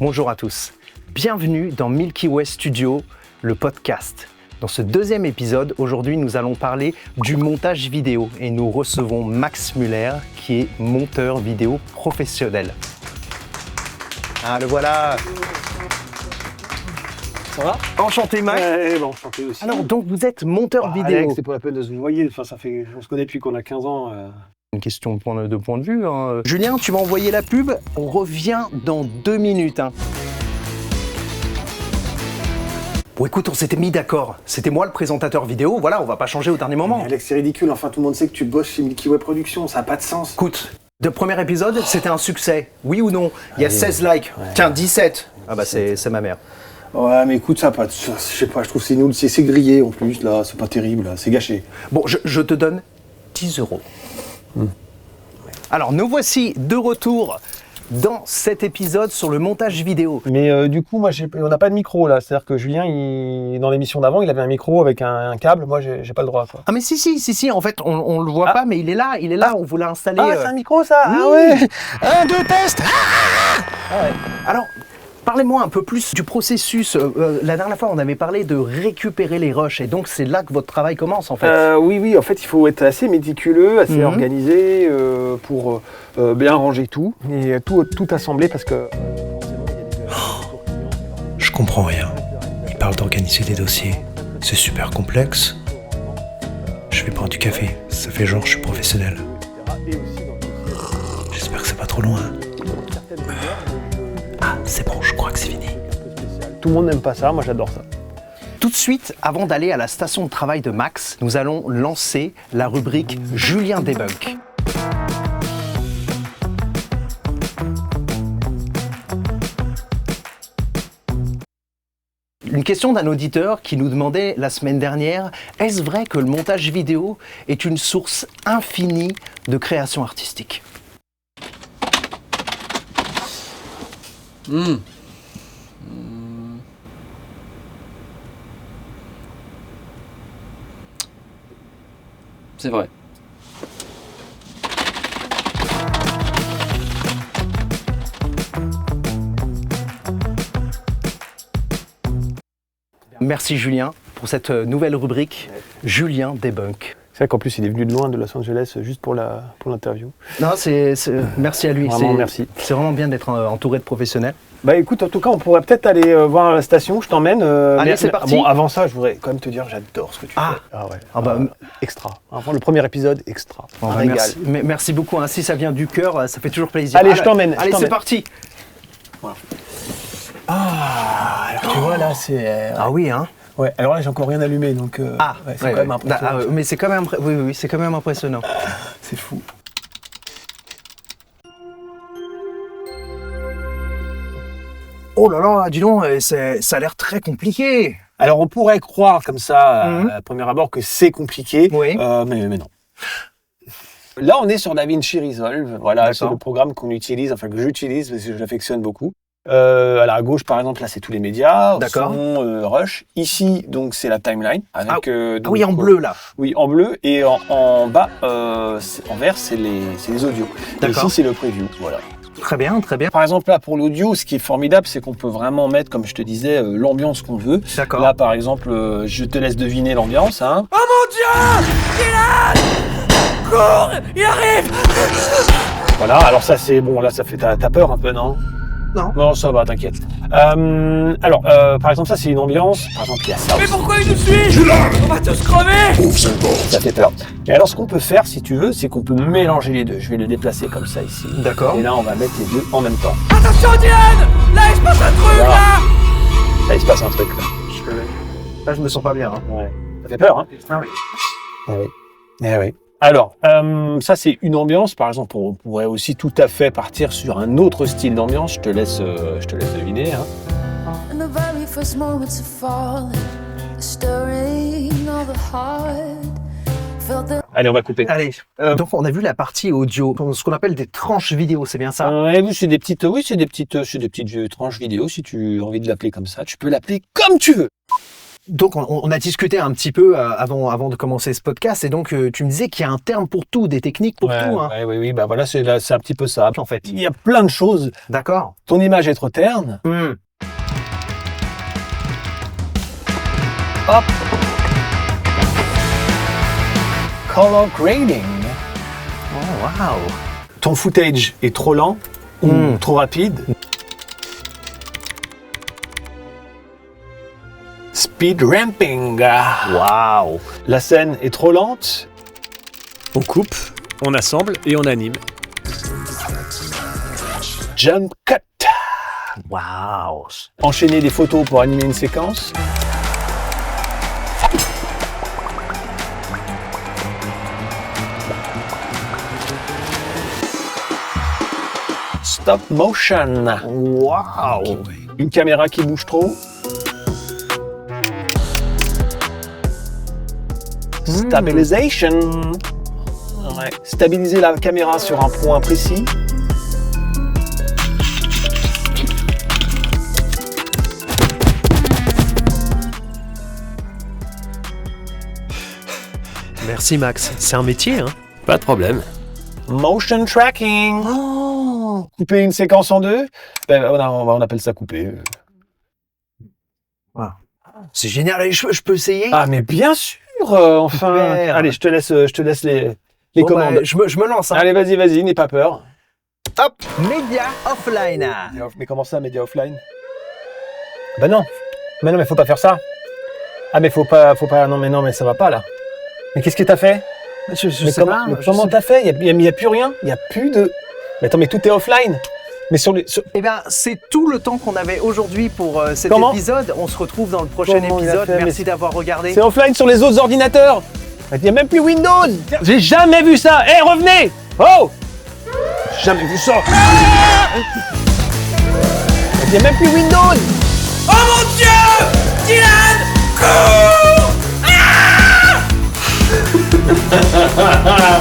Bonjour à tous, bienvenue dans Milky Way Studio, le podcast. Dans ce deuxième épisode, aujourd'hui nous allons parler du montage vidéo et nous recevons Max Muller qui est monteur vidéo professionnel. Ah, le voilà. Ça va? Enchanté Max. Enchanté aussi. Alors donc vous êtes monteur vidéo. Alex, c'est pas la peine de se noyer, enfin, on se connaît depuis qu'on a 15 ans. Une question de point de vue. Hein. Julien, tu m'as envoyé la pub, on revient dans 2 minutes. Hein. Bon écoute, on s'était mis d'accord, c'était moi le présentateur vidéo, voilà, on va pas changer au dernier moment. Mais Alex, c'est ridicule, enfin tout le monde sait que tu bosses chez Milky Way Productions, ça n'a pas de sens. Écoute, le premier épisode, c'était un succès, oui ou non? Il y a 16 likes, tiens 17. Ah bah c'est ma mère. Ouais mais écoute, ça n'a pas de sens, je sais pas, je trouve que c'est nul, c'est grillé en plus, là, c'est pas terrible, là, c'est gâché. Bon, je te donne 10 €. Alors nous voici de retour dans cet épisode sur le montage vidéo. Mais du coup, moi, on n'a pas de micro là, c'est-à-dire que Julien, dans l'émission d'avant, il avait un micro avec un câble, moi j'ai pas le droit quoi. Ah mais si, en fait on le voit pas mais il est là, on vous l'a installé. Ah c'est un micro ça? Oui. Ah ouais. 1, 2, test. Ah ouais. Alors, parlez-moi un peu plus du processus. La dernière fois, on avait parlé de récupérer les rushs et donc c'est là que votre travail commence en fait. Oui, en fait, il faut être assez méticuleux, assez organisé pour bien ranger tout et tout assembler parce que... Je comprends rien. Il parle d'organiser des dossiers. C'est super complexe. Je vais prendre du café. Ça fait genre je suis professionnel. J'espère que c'est pas trop loin. Ah, c'est bon, je crois que c'est fini. Tout le monde n'aime pas ça, moi j'adore ça. Tout de suite, avant d'aller à la station de travail de Max, nous allons lancer la rubrique Julien Debunk. Une question d'un auditeur qui nous demandait la semaine dernière, est-ce vrai que le montage vidéo est une source infinie de création artistique ? C'est vrai. Merci Julien pour cette nouvelle rubrique Julien Debunk. C'est vrai qu'en plus il est venu de loin de Los Angeles juste pour l'interview. Non, merci à lui. Vraiment merci. C'est vraiment bien d'être entouré de professionnels. Bah écoute, en tout cas on pourrait peut-être aller voir la station, je t'emmène. Allez, c'est parti. Bon, avant ça je voudrais quand même te dire j'adore ce que tu fais. Ah ouais. Ah bah, extra. Enfin, le premier épisode, extra. Bon, bah, merci beaucoup. Hein. Si ça vient du cœur, ça fait toujours plaisir. Allez, je t'emmène. Allez, c'est parti. Voilà. Alors tu vois là c'est... Ah oui, hein. Ouais, alors là j'ai encore rien allumé donc c'est quand même impressionnant. Mais c'est quand même oui, c'est quand même impressionnant. C'est fou. Oh là là, dis donc, ça a l'air très compliqué. Alors on pourrait croire comme ça à premier abord que c'est compliqué, oui. Mais non. Là on est sur DaVinci Resolve, voilà, c'est le programme qu'on utilise, enfin que j'utilise parce que je l'affectionne beaucoup. Alors à gauche par exemple là c'est tous les médias, son, Rush. Ici donc c'est la timeline avec oui en bleu là. Oui en bleu et en bas en vert c'est les audios. Et ici c'est le preview, voilà. Très bien, très bien. Par exemple là pour l'audio, ce qui est formidable c'est qu'on peut vraiment mettre comme je te disais l'ambiance qu'on veut. D'accord. Là par exemple je te laisse deviner l'ambiance hein. Oh mon Dieu! Dylan! Cours! Il arrive! Voilà, alors ça c'est bon, là ça fait t'as peur un peu non? Non. Non, ça va, t'inquiète. Alors, par exemple, ça, c'est une ambiance. Par exemple, il y a ça. Mais pourquoi il nous suit? On va tous crever! Ça fait peur. Et alors, ce qu'on peut faire, si tu veux, c'est qu'on peut mélanger les deux. Je vais le déplacer comme ça ici. D'accord. Et là, on va mettre les deux en même temps. Attention, Dylan! Là, il se passe un truc, Voilà. là! Là, il se passe un truc, là. Là, je me sens pas bien. Hein. Ouais. Ça fait peur, hein? Ah oui. Ah oui. Eh oui. Alors, ça c'est une ambiance. Par exemple, on pourrait aussi tout à fait partir sur un autre style d'ambiance. Je te laisse deviner. Hein. In the very first moments of falling, the stirring of the heart, felt the Allez, on va couper. Allez. Donc, on a vu la partie audio, ce qu'on appelle des tranches vidéo, c'est bien ça? Ouais, c'est des petites tranches vidéo si tu as envie de l'appeler comme ça. Tu peux l'appeler comme tu veux. Donc, on a discuté un petit peu avant de commencer ce podcast, et donc tu me disais qu'il y a un terme pour tout, des techniques pour tout. Hein. Oui, bah voilà, c'est un petit peu ça. En fait, il y a plein de choses. D'accord. Ton image est trop terne. Hop. Color grading. Oh, wow. Ton footage est trop lent ou trop rapide. Speed ramping. Wow. La scène est trop lente. On coupe, on assemble et on anime. Jump cut. Wow. Enchaîner des photos pour animer une séquence. Stop motion. Wow. Une caméra qui bouge trop. Stabilisation. Ouais. Stabiliser la caméra sur un point précis. Merci Max, c'est un métier, hein. Pas de problème. Motion tracking. Oh. Couper une séquence en deux. Ben, on appelle ça couper. Wow. C'est génial, je peux essayer? Ah mais bien sûr, enfin. Super. Allez, je te laisse les Bon, commandes. Bah, je me lance. Hein. Allez, vas-y, n'aie pas peur. Hop, média offline. Mais comment ça, média offline? Bah non. Mais faut pas faire ça. Ah mais faut pas. Non mais ça va pas là. Mais qu'est-ce que t'as fait? Je sais pas. Comment t'as fait? Il y a plus rien. Il y a plus de. Mais attends, mais tout est offline. Mais Eh bien, c'est tout le temps qu'on avait aujourd'hui pour cet Comment épisode. On se retrouve dans le prochain Comment il a épisode. fait, Merci d'avoir regardé. c'est offline sur les autres ordinateurs. Il n'y a même plus Windows. J'ai jamais vu ça. Hé, revenez. Oh. Jamais vu ça. Il n'y a même plus Windows. Oh mon Dieu! Dylan! Cours! Ah!